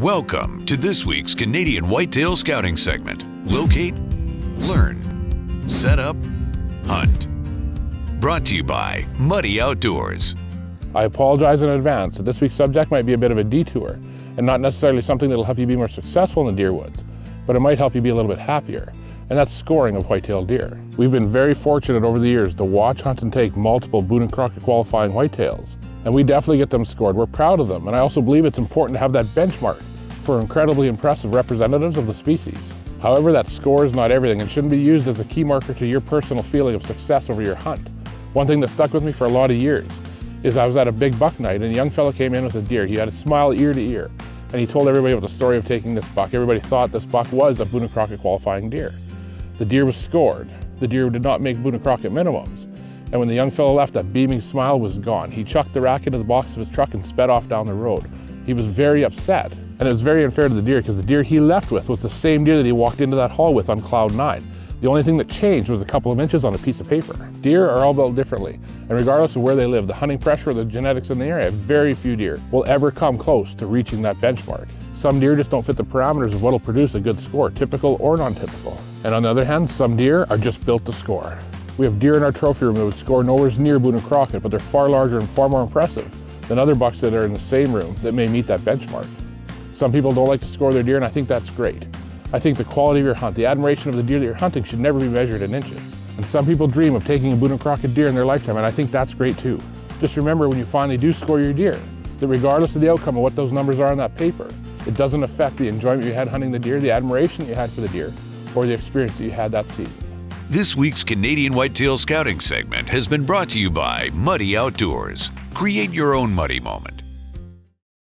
Welcome to this week's Canadian Whitetail Scouting segment. Locate, learn, set up, hunt. Brought to you by Muddy Outdoors. I apologize in advance that this week's subject might be a bit of a detour and not necessarily something that will help you be more successful in the deer woods, but it might help you be a little bit happier, and that's scoring of white-tailed deer. We've been very fortunate over the years to watch, hunt, and take multiple Boone and Crockett qualifying whitetails, and we definitely get them scored. We're proud of them, and I also believe it's important to have that benchmark for incredibly impressive representatives of the species. However, that score is not everything and shouldn't be used as a key marker to your personal feeling of success over your hunt. One thing that stuck with me for a lot of years is I was at a big buck night and a young fellow came in with a deer. He had a smile ear to ear, and he told everybody about the story of taking this buck. Everybody thought this buck was a Boone and Crockett qualifying deer. The deer was scored. The deer did not make Boone and Crockett minimums. And when the young fellow left, that beaming smile was gone. He chucked the rack into the box of his truck and sped off down the road. He was very upset, and it was very unfair to the deer because the deer he left with was the same deer that he walked into that hall with on cloud 9. The only thing that changed was a couple of inches on a piece of paper. Deer are all built differently, and regardless of where they live, the hunting pressure or the genetics in the area, very few deer will ever come close to reaching that benchmark. Some deer just don't fit the parameters of what will produce a good score, typical or non-typical. And on the other hand, some deer are just built to score. We have deer in our trophy room that would score nowhere near Boone and Crockett, but they're far larger and far more impressive than other bucks that are in the same room that may meet that benchmark. Some people don't like to score their deer, and I think that's great. I think the quality of your hunt, the admiration of the deer that you're hunting should never be measured in inches. And some people dream of taking a Boone and Crockett deer in their lifetime, and I think that's great too. Just remember when you finally do score your deer, that regardless of the outcome of what those numbers are on that paper, it doesn't affect the enjoyment you had hunting the deer, the admiration you had for the deer, or the experience that you had that season. This week's Canadian Whitetail Scouting segment has been brought to you by Muddy Outdoors. Create your own Muddy moment.